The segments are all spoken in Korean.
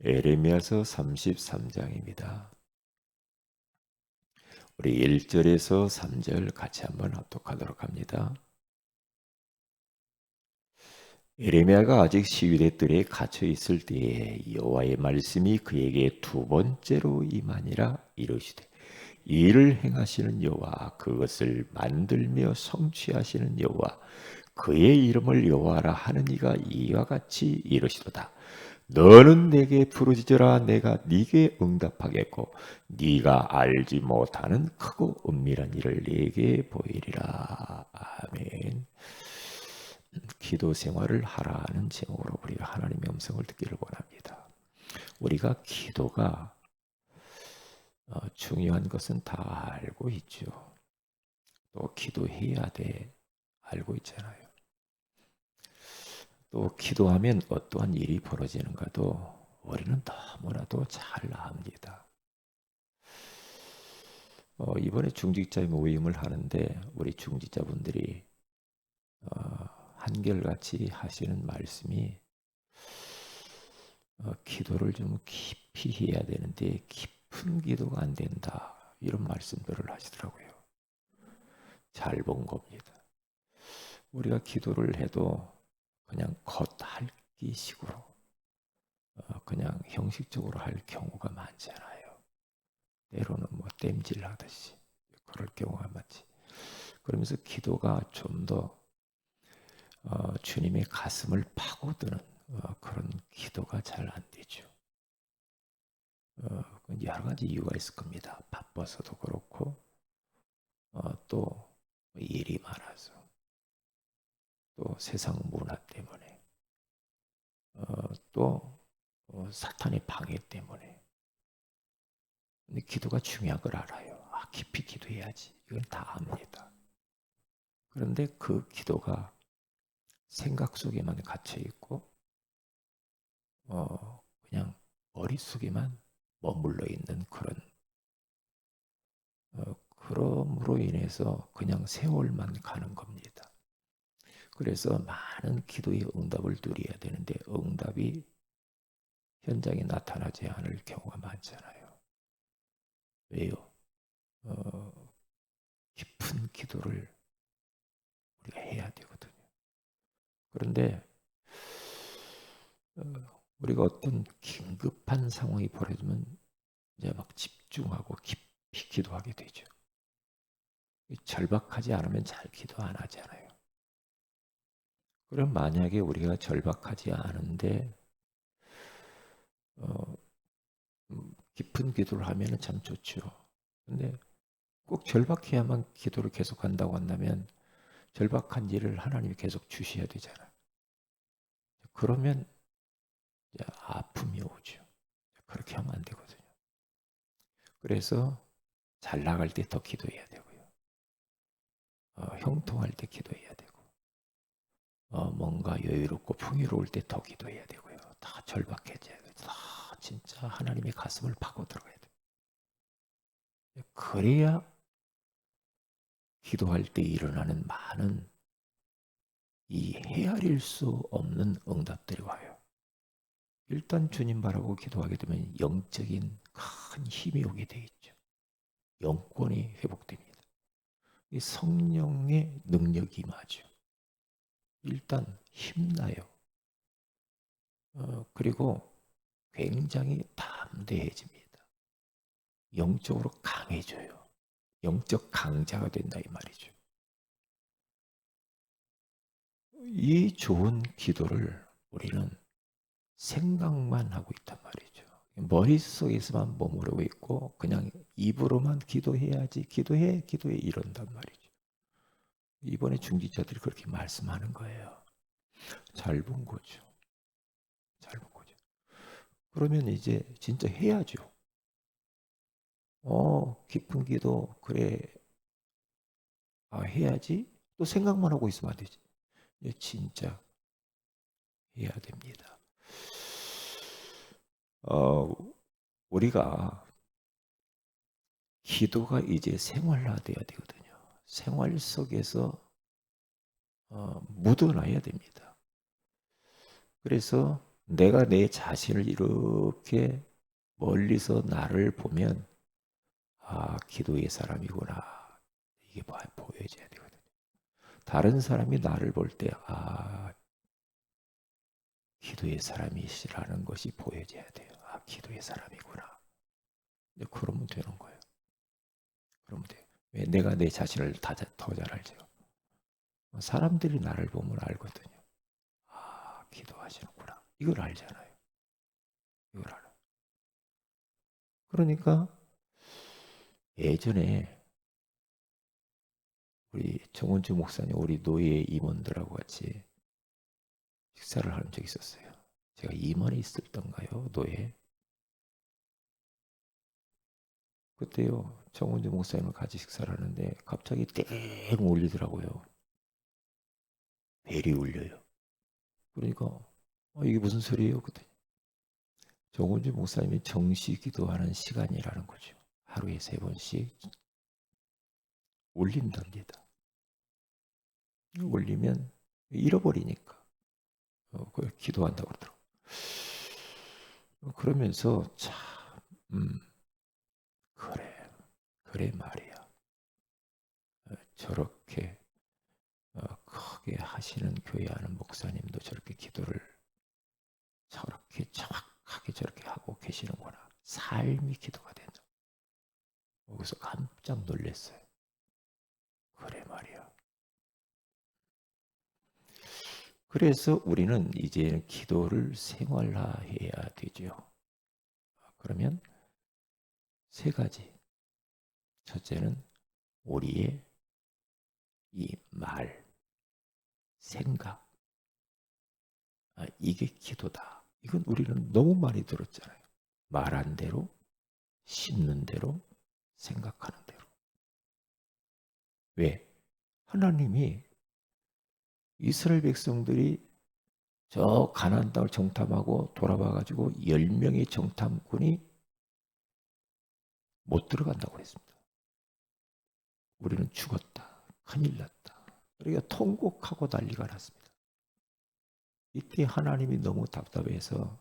에레미야서 33장입니다. 우리 1절에서 3절 같이 한번 합독하도록 합니다. 에레미야가 아직 시위대 뜰에 갇혀 있을 때에 여호와의 말씀이 그에게 두 번째로 임하니라. 이르시되 이를 행하시는 여호와, 그것을 만들며 성취하시는 여호와, 그의 이름을 여호와라 하는 이가 이와 같이 이르시도다. 너는 내게 부르짖으라. 내가 네게 응답하겠고 네가 알지 못하는 크고 은밀한 일을 네게 보이리라. 아멘. 기도 생활을 하라는 제목으로 우리가 하나님의 음성을 듣기를 원합니다. 우리가 기도가 중요한 것은 다 알고 있죠. 또 기도해야 돼 알고 있잖아요. 또 기도하면 어떠한 일이 벌어지는가도 우리는 너무나도 잘 압니다. 이번에 중직자의 모임을 하는데 우리 중직자분들이 한결같이 하시는 말씀이 기도를 좀 깊이 해야 되는데 깊은 기도가 안 된다, 이런 말씀들을 하시더라고요. 잘 본 겁니다. 우리가 기도를 해도 그냥 겉핥기 식으로 그냥 형식적으로 할 경우가 많잖아요. 때로는 뭐 땜질 하듯이 그럴 경우가 많지. 그러면서 기도가 좀 더 주님의 가슴을 파고드는 그런 기도가 잘 안 되죠. 여러 가지 이유가 있을 겁니다. 바빠서도 그렇고 또 일이 많아서, 또 세상 문화 때문에, 또 사탄의 방해 때문에. 근데 기도가 중요한 걸 알아요. 깊이 기도해야지. 이건 다 압니다. 그런데 그 기도가 생각 속에만 갇혀 있고 그냥 머릿속에만 머물러 있는 그런, 그럼으로 인해서 그냥 세월만 가는 겁니다. 그래서 많은 기도의 응답을 누려야 되는데 응답이 현장에 나타나지 않을 경우가 많잖아요. 왜요? 어, 깊은 기도를 우리가 해야 되거든요. 그런데 우리가 어떤 긴급한 상황이 벌어지면 이제 막 집중하고 깊이 기도하게 되죠. 절박하지 않으면 잘 기도 안 하잖아요. 그럼 만약에 우리가 절박하지 않은데 어, 깊은 기도를 하면 참 좋죠. 근데 꼭 절박해야만 기도를 계속한다고 한다면 절박한 일을 하나님이 계속 주셔야 되잖아요. 그러면 이제 아픔이 오죠. 그렇게 하면 안 되거든요. 그래서 잘 나갈 때 더 기도해야 되고요. 형통할 때 기도해야 되고, 뭔가 여유롭고 풍요로울 때 더 기도해야 되고요. 다 절박해져야 돼요. 다 진짜 하나님의 가슴을 파고 들어가야 돼요. 그래야 기도할 때 일어나는 많은 이 헤아릴 수 없는 응답들이 와요. 일단 주님 바라고 기도하게 되면 영적인 큰 힘이 오게 돼 있죠. 영권이 회복됩니다. 이 성령의 능력이 임하죠. 일단 힘나요. 그리고 굉장히 담대해집니다. 영적으로 강해져요. 영적 강자가 된다 이 말이죠. 이 좋은 기도를 우리는 생각만 하고 있단 말이죠. 머릿속에서만 머무르고 있고 그냥 입으로만 기도해야지, 기도해 이런단 말이죠. 이번에 중직자들이 그렇게 말씀하는 거예요. 잘 본 거죠. 잘 본 거죠. 그러면 이제 진짜 해야죠. 깊은 기도 그래, 해야지. 또 생각만 하고 있으면 안 되지. 진짜 해야 됩니다. 어, 우리가 기도가 이제 생활화돼야 되거든요. 생활 속에서 묻어놔야 됩니다. 그래서 내가 내 자신을 이렇게 멀리서 나를 보면 아, 기도의 사람이구나. 이게 보여져야 되거든요. 다른 사람이 나를 볼 때 아, 기도의 사람이시라는 것이 보여져야 돼요. 아, 기도의 사람이구나. 그러면 되는 거예요. 그러면 돼요. 왜? 내가 내 자신을 더 잘 알죠. 사람들이 나를 보면 알거든요. 아, 기도하시는구나. 이걸 알잖아요. 이걸 알아. 그러니까 예전에 우리 정원주 목사님, 우리 노예 임원들하고 같이 식사를 한 적이 있었어요. 제가 임원이 있을 땐가요, 노예. 그때요, 정원주 목사님을 같이 식사를 하는데 갑자기 땡 울리더라고요. 벨이 울려요. 그러니까 이게 무슨 소리예요? 그때 정원주 목사님이 정시 기도하는 시간이라는 거죠. 하루에 3번씩 울린답니다. 울리면 잃어버리니까 그걸 기도한다고 그러더라고요. 그러면서 참 그래 그래 말이야. 저렇게 크게 하시는 교회 하는 목사님도 저렇게 기도를 저렇게 정확하게 저렇게 하고 계시는구나. 삶이 기도가 된다. 거기서 깜짝 놀랐어요. 그래 말이야. 그래서 우리는 이제 기도를 생활화해야 되죠. 그러면 3가지. 첫째는 우리의 이 말, 생각, 이게 기도다. 이건 우리는 너무 많이 들었잖아요. 말한 대로, 씹는 대로, 생각하는 대로. 왜? 하나님이 이스라엘 백성들이 저 가나안 땅을 정탐하고 돌아와 가지고 10명의 정탐꾼이 못 들어간다고 그랬습니다. 우리는 죽었다. 큰일 났다. 우리가 통곡하고 난리가 났습니다. 이때 하나님이 너무 답답해서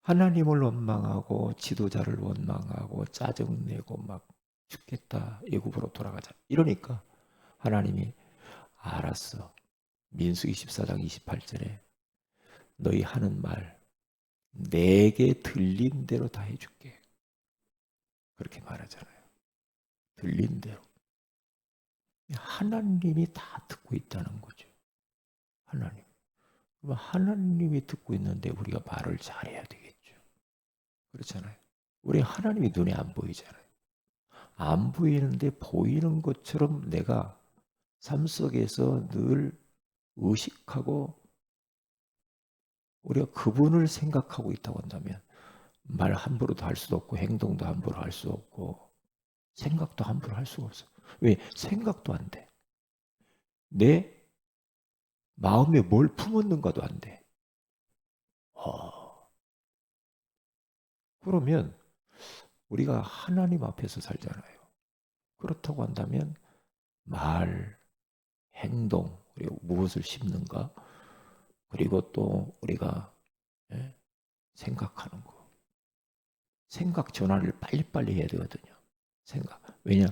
하나님을 원망하고 지도자를 원망하고 짜증내고 막 죽겠다. 애굽으로 돌아가자. 이러니까 하나님이 알았어. 민수기 14장 28절에 너희 하는 말 내게 들린 대로 다 해줄게. 그렇게 말하잖아요. 들린 대로. 하나님이 다 듣고 있다는 거죠. 하나님. 그럼 하나님이 듣고 있는데 우리가 말을 잘해야 되겠죠. 그렇잖아요. 우리 하나님이 눈에 안 보이잖아요. 안 보이는데 보이는 것처럼 내가 삶 속에서 늘 의식하고 우리가 그분을 생각하고 있다고 한다면 말 함부로도 할 수도 없고 행동도 함부로 할 수 없고 생각도 함부로 할 수가 없어. 왜? 생각도 안 돼. 내 마음에 뭘 품었는가도 안 돼. 그러면 우리가 하나님 앞에서 살잖아요. 그렇다고 한다면 말, 행동, 그리고 무엇을 심는가, 그리고 또 우리가 생각하는 거. 생각 전환을 빨리빨리 해야 되거든요. 생각. 왜냐?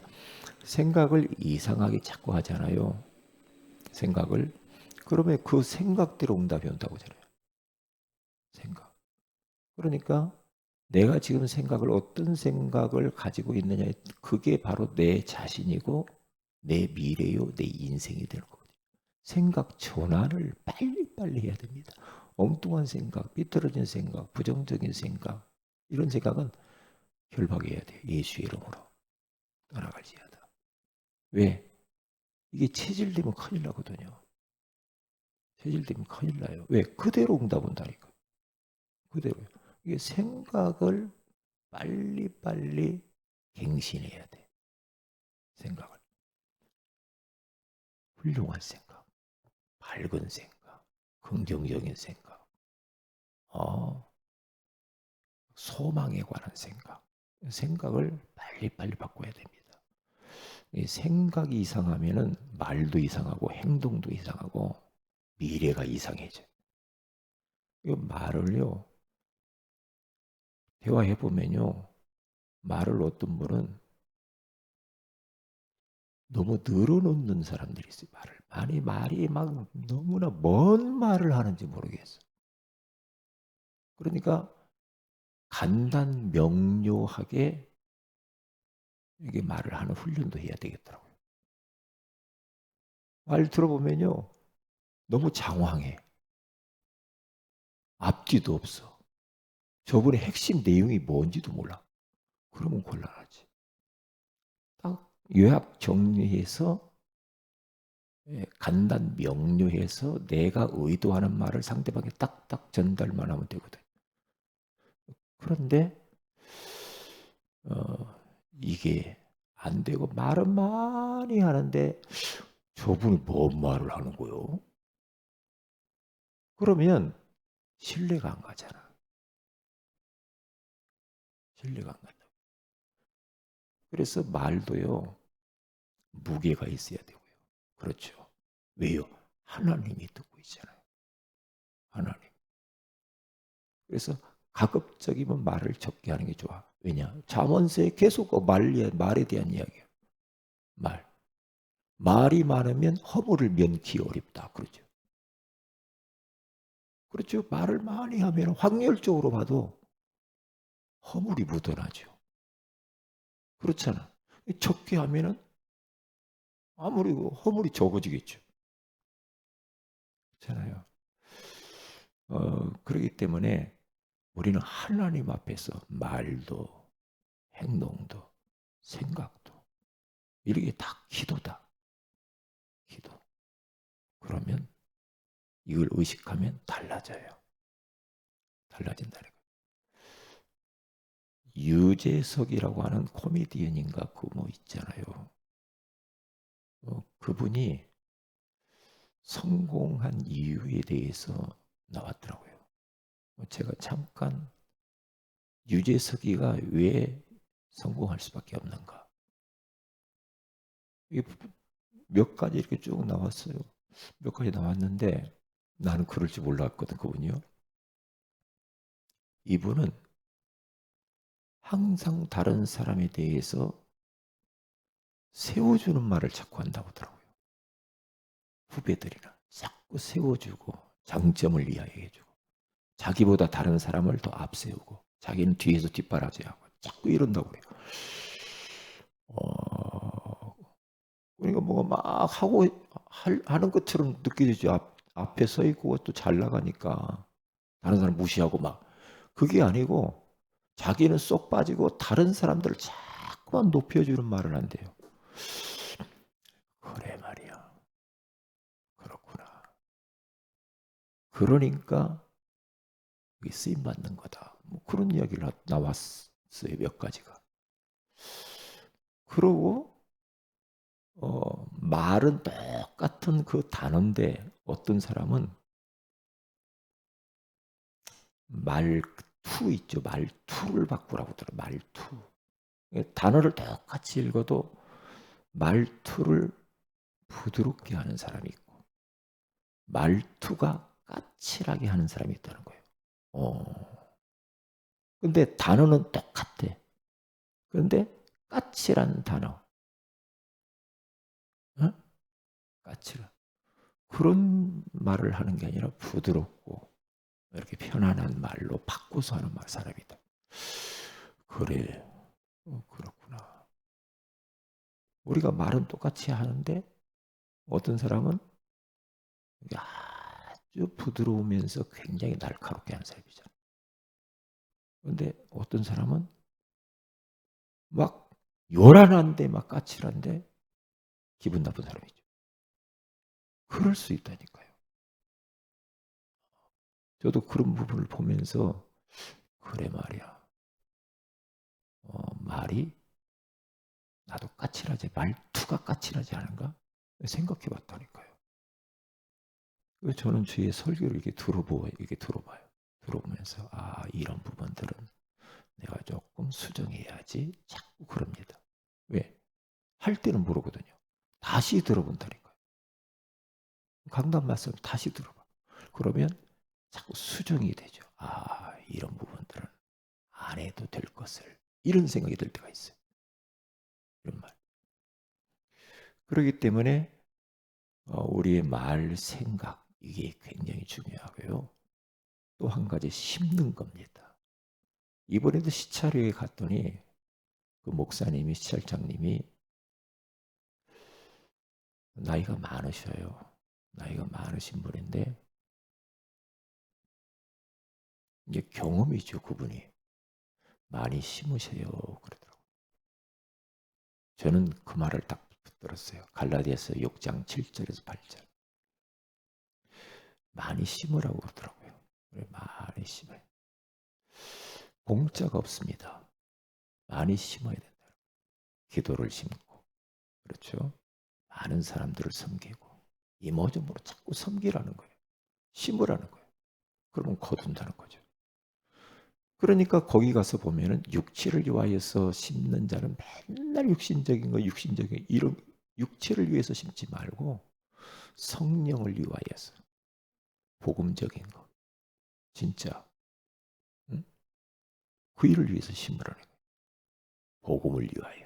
생각을 이상하게 자꾸 하잖아요. 생각을. 그러면 그 생각대로 응답이 온다고 하잖아요. 생각. 그러니까 내가 지금 생각을 어떤 생각을 가지고 있느냐 그게 바로 내 자신이고 내 미래요 내 인생이 되는 거거든요. 생각 전환을 빨리빨리 해야 됩니다. 엉뚱한 생각, 삐뚤어진 생각, 부정적인 생각 이런 생각은 결박해야 돼요. 예수의 이름으로 떠나갈지어다. 왜? 이게 체질되면 큰일 나거든요. 체질되면 큰일 나요. 왜? 그대로 응답 온다니까. 그대로요. 이게 생각을 빨리빨리 갱신해야 돼. 생각을. 훌륭한 생각, 밝은 생각, 긍정적인 생각, 소망에 관한 생각. 생각을 빨리빨리 바꿔야 됩니다. 이 생각이 이상하면은 말도 이상하고 행동도 이상하고 미래가 이상해져요. 이 말을요, 대화해 보면요, 말을 어떤 분은 너무 늘어놓는 사람들이 있어요. 말이 막 너무나 뭔 말을 하는지 모르겠어. 그러니까 간단 명료하게 이게 말을 하는 훈련도 해야 되겠더라고요. 말 들어보면요, 너무 장황해. 앞뒤도 없어. 저분의 핵심 내용이 뭔지도 몰라. 그러면 곤란하지. 딱 요약 정리해서 간단 명료해서 내가 의도하는 말을 상대방에 딱딱 전달만 하면 되거든. 그런데 이게 안 되고 말은 많이 하는데 저분이 뭔 말을 하는 거요? 그러면 신뢰가 안 가잖아. 신뢰가 안 간다. 그래서 말도요, 무게가 있어야 되고요. 그렇죠. 왜요? 하나님이 듣고 있잖아요. 하나님. 그래서 가급적이면 말을 적게 하는 게 좋아. 왜냐? 잠언서에 계속 말에 대한 이야기야. 말. 말이 많으면 허물을 면키 어렵다. 그러죠. 그렇죠. 말을 많이 하면 확률적으로 봐도 허물이 묻어나죠. 그렇잖아. 적게 하면은 아무리 허물이 적어지겠죠. 그렇잖아요. 그렇기 때문에 우리는 하나님 앞에서 말도, 행동도, 생각도 이렇게 다 기도다. 기도. 그러면 이걸 의식하면 달라져요. 달라진다는 거예요. 유재석이라고 하는 코미디언인가 그 뭐 있잖아요. 그분이 성공한 이유에 대해서 나왔더라고요. 제가 잠깐 유재석이가 왜 성공할 수밖에 없는가. 몇 가지 이렇게 쭉 나왔어요. 몇 가지 나왔는데 나는 그럴 줄 몰랐거든, 그분이요. 이분은 항상 다른 사람에 대해서 세워주는 말을 자꾸 한다고 하더라고요. 후배들이나 자꾸 세워주고 장점을 이야기해주고 자기보다 다른 사람을 더 앞세우고 자기는 뒤에서 뒷바라지하고 자꾸 이런다고 그래요. 그러니까 뭐가 막 하는 것처럼 느껴지죠. 앞에 서 있고 또 잘 나가니까 다른 사람 무시하고 막 그게 아니고 자기는 쏙 빠지고 다른 사람들을 자꾸만 높여주는 말을 한대요. 그래 말이야. 그렇구나. 그러니까 쓰임 받는 거다. 뭐 그런 이야기를 나왔어요. 몇 가지가. 그러고 말은 똑같은 그 단어인데 어떤 사람은 말투 있죠. 말투를 바꾸라고 하더라고요. 말투. 단어를 똑같이 읽어도 말투를 부드럽게 하는 사람이 있고 말투가 까칠하게 하는 사람이 있다는 거예요. 근데 단어는 똑같아. 그런데 까칠한 단어. 어? 까칠. 그런 말을 하는 게 아니라 부드럽고 이렇게 편안한 말로 바꿔서 하는 사람이다. 그래. 그렇구나. 우리가 말은 똑같이 하는데 어떤 사람은 아주 부드러우면서 굉장히 날카롭게 하는 사람이잖아. 그런데 어떤 사람은 막 요란한데 막 까칠한데 기분 나쁜 사람이죠. 그럴 수 있다니까요. 저도 그런 부분을 보면서 그래 말이야. 말이 나도 까칠하지 말투가 까칠하지 않은가 생각해 봤다니까요. 저는 주의 설교를 이렇게 들어봐요. 들어보면서 이런 부분들은 내가 조금 수정해야지 자꾸 그럽니다. 왜? 할 때는 모르거든요. 다시 들어본다니까요. 강단 말씀 다시 들어봐. 그러면 자꾸 수정이 되죠. 이런 부분들은 안 해도 될 것을, 이런 생각이 들 때가 있어요. 이런 말. 그렇기 때문에 우리의 말, 생각, 이게 굉장히 중요하고요. 또 한 가지 심는 겁니다. 이번에도 시찰회에 갔더니 그 목사님이, 시찰장님이 나이가 많으셔요. 나이가 많으신 분인데 이제 경험이죠, 그분이. 많이 심으세요, 그러더라고요. 저는 그 말을 딱 붙들었어요. 갈라디아서 6장 7절에서 8절. 많이 심으라고 그러더라고요. 많이 심어요. 공짜가 없습니다. 많이 심어야 된다. 기도를 심고, 그렇죠? 많은 사람들을 섬기고, 이모저모로 자꾸 섬기라는 거예요. 심으라는 거예요. 그러면 거둔다는 거죠. 그러니까 거기 가서 보면은 육체를 위하여서 심는 자는 맨날 육신적인 거, 육신적인 이런 육체를 위해서 심지 말고 성령을 위하여서 복음적인 거, 진짜 그 일을 위해서 심으라는 거예요. 복음을 위하여,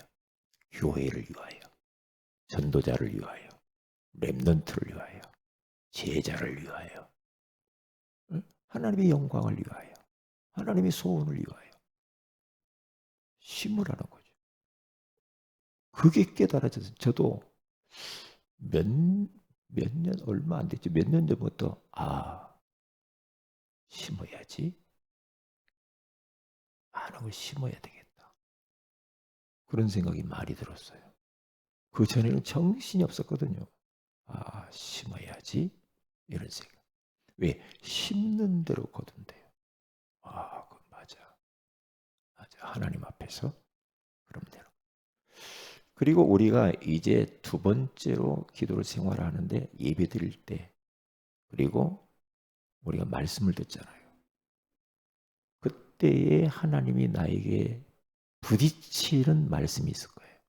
교회를 위하여, 전도자를 위하여, 렘넌트를 위하여, 제자를 위하여, 하나님의 영광을 위하여, 하나님의 소원을 위하여 심으라는 거죠. 그게 깨달아져서 저도 몇 년 얼마 안 됐죠. 몇 년 전부터 심어야지. 많은 걸 심어야 되겠다. 그런 생각이 많이 들었어요. 그 전에는 정신이 없었거든요. 심어야지. 이런 생각. 왜? 심는 대로 거둔대요. 그건 맞아. 하나님 앞에서 그러면 되는. 그리고 우리가 이제 두 번째로 기도를 생활하는데 예배 드릴 때, 그리고 우리가 말씀을 듣잖아요. 그때에 하나님이 나에게 부딪히는 말씀이 있을 거예요.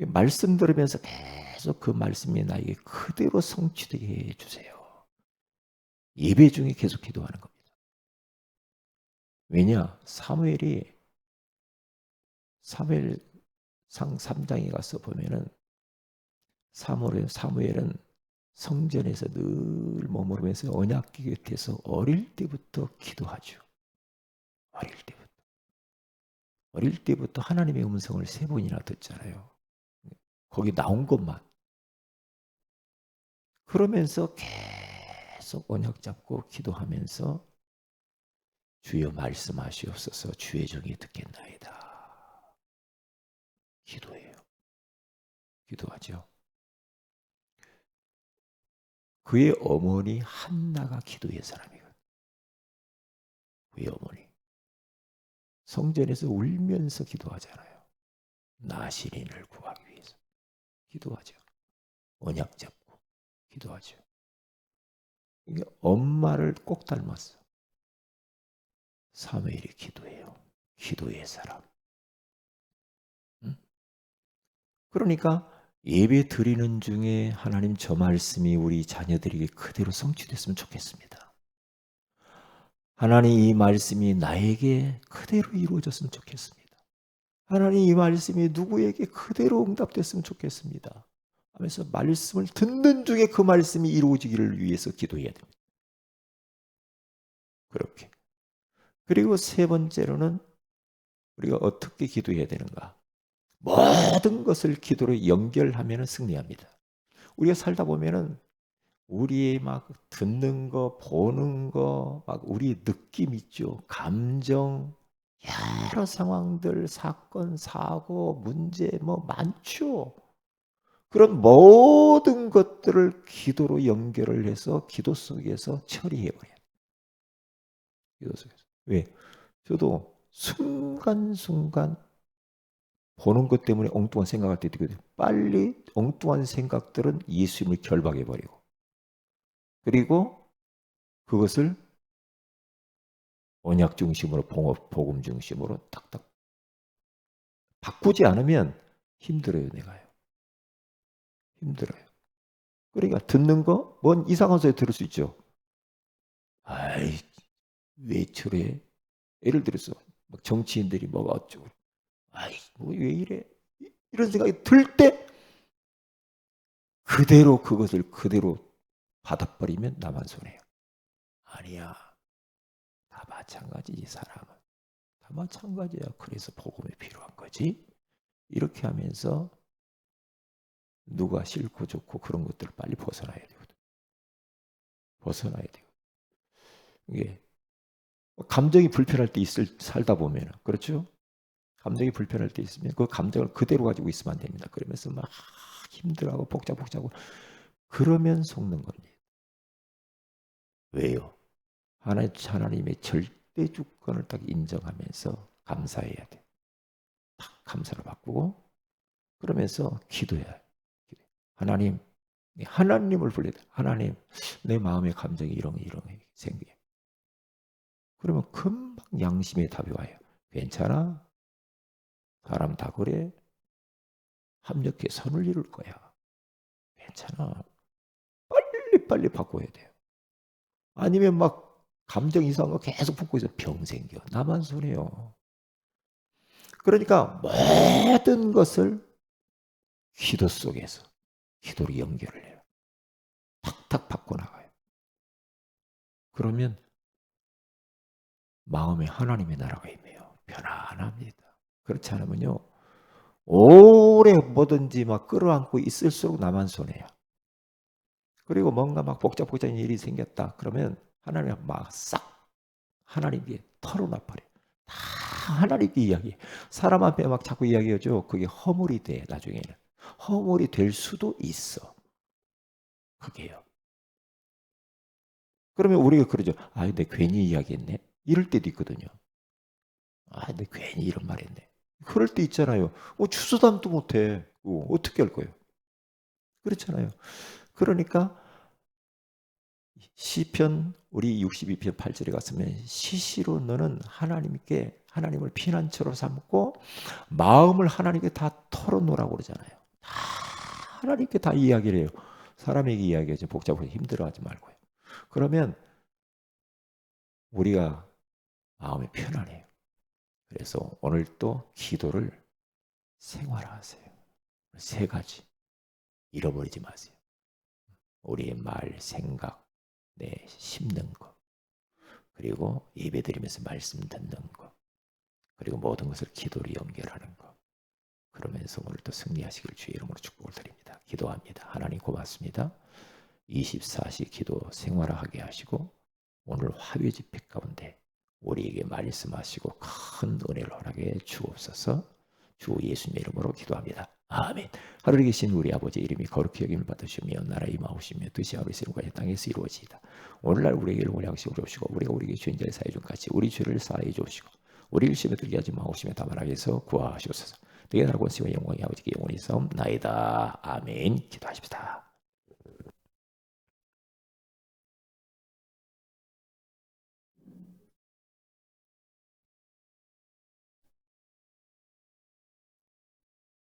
말씀 들으면서 계속 그 말씀이 나에게 그대로 성취되게 해주세요. 예배 중에 계속 기도하는 겁니다. 왜냐? 사무엘상 3장에 가서 보면은 사무엘은 성전에서 늘 머무르면서 언약궤 곁에서 어릴 때부터 기도하죠. 어릴 때부터 하나님의 음성을 3번이나 듣잖아요. 거기 나온 것만. 그러면서 계속 언약 잡고 기도하면서 주여 말씀하시옵소서, 주의 종이 듣겠나이다. 기도해요. 기도하죠. 그의 어머니 한나가 기도의 사람이거든요. 그의 어머니. 성전에서 울면서 기도하잖아요. 나시린을 구하기 위해서. 기도하죠. 언약 잡고 기도하죠. 이게 엄마를 꼭 닮았어. 사무엘이 기도해요. 기도의 사람. 그러니까 예배 드리는 중에 하나님 저 말씀이 우리 자녀들에게 그대로 성취됐으면 좋겠습니다. 하나님 이 말씀이 나에게 그대로 이루어졌으면 좋겠습니다. 하나님 이 말씀이 누구에게 그대로 응답됐으면 좋겠습니다. 하면서 말씀을 듣는 중에 그 말씀이 이루어지기를 위해서 기도해야 됩니다. 그렇게. 그리고 3번째로는 우리가 어떻게 기도해야 되는가? 모든 것을 기도로 연결하면 승리합니다. 우리가 살다 보면은 우리의 막 듣는 거, 보는 거, 막 우리 느낌 있죠. 감정, 여러 상황들, 사건, 사고, 문제 뭐 많죠. 그런 모든 것들을 기도로 연결을 해서 기도 속에서 처리해 버려요. 기도 속에서. 왜? 저도 순간순간 보는 것 때문에 엉뚱한 생각할 때 있거든요. 빨리 엉뚱한 생각들은 예수님을 결박해 버리고, 그리고 그것을 언약 중심으로, 복음 중심으로 딱딱 바꾸지 않으면 힘들어요, 내가요. 힘들어요. 그러니까 듣는 거, 뭔 이상한 소리 들을 수 있죠. 아이, 왜 저래? 예를 들어서 막 정치인들이 뭐가 어쩌고, 아이, 뭐 왜 이래? 이런 생각이 들 때 그대로 그것을 그대로 받아버리면 나만 손해요. 아니야. 다 마찬가지지, 사람은. 다 마찬가지야. 그래서 복음이 필요한 거지. 이렇게 하면서 누가 싫고 좋고 그런 것들을 빨리 벗어나야 되거든. 벗어나야 돼요. 이게 감정이 불편할 때 살다 보면, 그렇죠? 감정이 불편할 때 있으면 그 감정을 그대로 가지고 있으면 안 됩니다. 그러면서 막 힘들어하고 복잡복잡하고 그러면 속는 겁니다. 왜요? 하나님의 절대 주권을 딱 인정하면서 감사해야 돼. 딱 감사를 바꾸고 그러면서 기도해야 돼. 하나님, 하나님을 불러야 돼. 하나님, 내 마음의 감정이 이런 생겨. 그러면 금방 양심의 답이 와요. 괜찮아? 사람 다 그래? 합력해 선을 이룰 거야. 괜찮아. 빨리 바꿔야 돼요. 아니면 막 감정 이상한 거 계속 품고 있어 병 생겨. 나만 손해요. 그러니까 모든 것을 기도 속에서 기도로 연결을 해요. 탁탁 바꿔나가요. 그러면 마음에 하나님의 나라가 임해요. 편안합니다. 그렇지 않으면요. 오래 뭐든지 막 끌어안고 있을수록 나만 손해요. 그리고 뭔가 막 복잡복잡한 일이 생겼다. 그러면 하나님 막 싹 하나님께 털어놔버려. 다 하나님께 이야기해. 사람 앞에 막 자꾸 이야기하죠. 그게 허물이 돼. 나중에는. 허물이 될 수도 있어. 그게요. 그러면 우리가 그러죠. 아, 근데 괜히 이야기했네. 이럴 때도 있거든요. 아, 근데 괜히 이런 말 했네. 그럴 때 있잖아요. 추수담도 못해. 어떻게 할 거예요? 그렇잖아요. 그러니까 시편 우리 62편 8절에 갔으면 시시로 너는 하나님을 피난처로 삼고 마음을 하나님께 다 털어놓으라고 그러잖아요. 다 하나님께 다 이야기를 해요. 사람에게 이야기하지 복잡하게 힘들어하지 말고요. 그러면 우리가 마음이 편안해요. 그래서 오늘 또 기도를 생활화하세요. 세 가지 잃어버리지 마세요. 우리의 말, 생각, 내 심는 것, 그리고 예배드리면서 말씀 듣는 것, 그리고 모든 것을 기도로 연결하는 것. 그러면서 오늘도 승리하시길 주의 이름으로 축복을 드립니다. 기도합니다. 하나님 고맙습니다. 24시 기도 생활화하게 하시고 오늘 화요 집회 가운데 우리에게 말씀하시고 큰 은혜를 허락해 주옵소서. 주 예수님의 이름으로 기도합니다. 아멘. 하늘에 계신 우리 아버지 이름이 거룩히 여김을 받으시며 나라 임하오시며 뜻이 하늘에서 이루어진 땅에서 이루어지이다. 오늘날 우리에게 일용할 양식을 주옵시고 우리가 우리에게 죄인들의 사해 준 같이 우리 죄를 사하여 주옵시고 우리를 시험에 들게 하지 마옵시며 다만 악에서 구하시옵소서. 내게 나라 권세와 영광이 아버지께 영원히 있사옵나이다. 아멘. 기도하십시다.